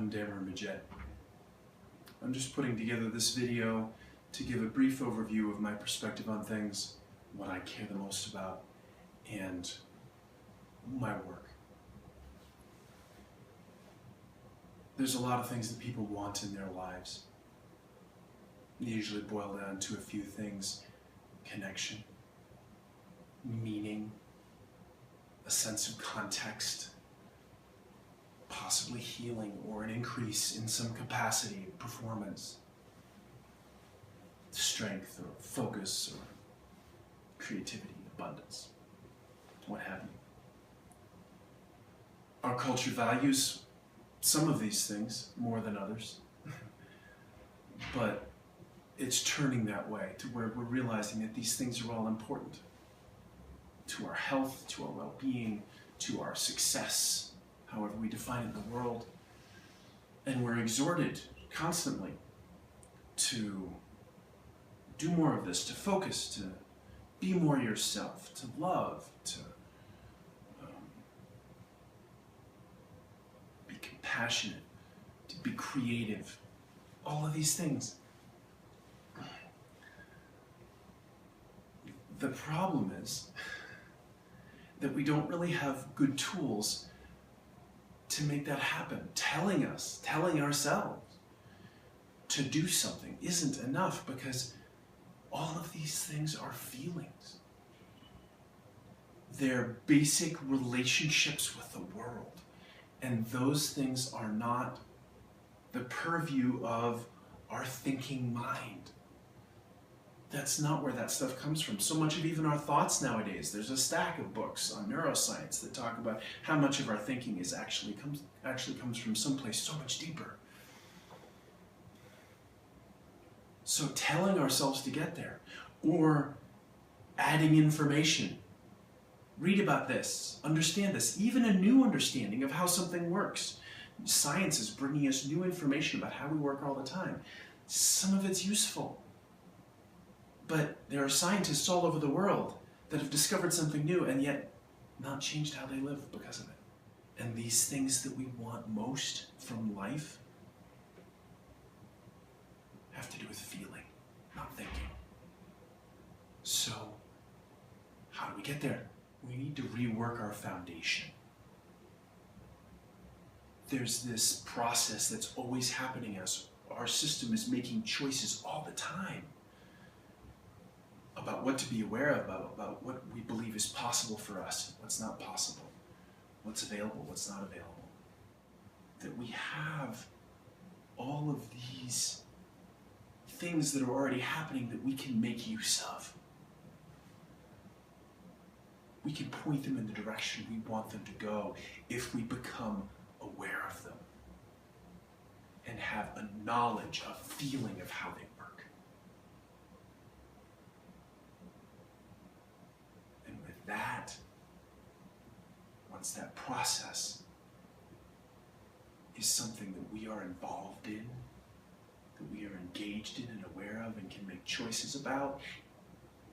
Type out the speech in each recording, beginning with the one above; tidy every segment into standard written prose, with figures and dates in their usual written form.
I'm Dameron Midgette. I'm just putting together this video to give a brief overview of my perspective on things, what I care the most about, and my work. There's a lot of things that people want in their lives. They usually boil down to a few things: connection, meaning, a sense of context, possibly healing or an increase in some capacity, performance, strength or focus or creativity, abundance, what have you. Our culture values some of these things more than others, but it's turning that way to where we're realizing that these things are all important to our health, to our well-being, to our success, however we define it in the world. And we're exhorted constantly to do more of this, to focus, to be more yourself, to love, to be compassionate, to be creative, all of these things. The problem is that we don't really have good tools to make that happen. Telling ourselves to do something isn't enough, because all of these things are feelings. They're basic relationships with the world. And those things are not the purview of our thinking mind. That's not where that stuff comes from. So much of even our thoughts nowadays, there's a stack of books on neuroscience that talk about how much of our thinking is actually comes from someplace so much deeper. So telling ourselves to get there, or adding information, read about this, understand this, even a new understanding of how something works. Science is bringing us new information about how we work all the time. Some of it's useful. But there are scientists all over the world that have discovered something new and yet not changed how they live because of it. And these things that we want most from life have to do with feeling, not thinking. So, how do we get there? We need to rework our foundation. There's this process that's always happening as our system is making choices all the time about what to be aware of, about what we believe is possible for us, what's not possible, what's available, what's not available. That we have all of these things that are already happening that we can make use of. We can point them in the direction we want them to go if we become aware of them and have a knowledge, a feeling of how they work. That, once that process is something that we are involved in, that we are engaged in and aware of and can make choices about,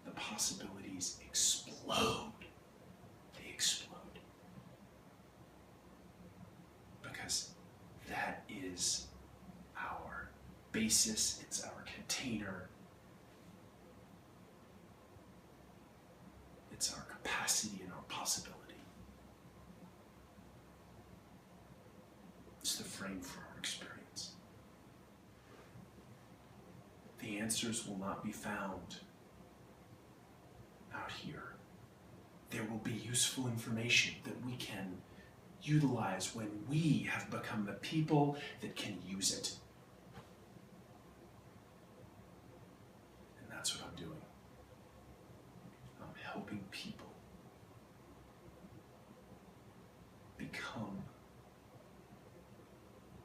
the possibilities explode. They explode. Because that is our basis, it's our container, it's our capacity and our possibility. It's the frame for our experience. The answers will not be found out here. There will be useful information that we can utilize when we have become the people that can use it. And that's what I'm doing. I'm helping people become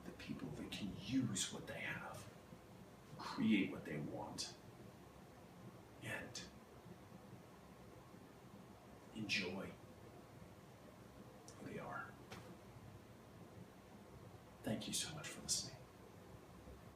the people that can use what they have, create what they want, and enjoy who they are. Thank you so much for listening.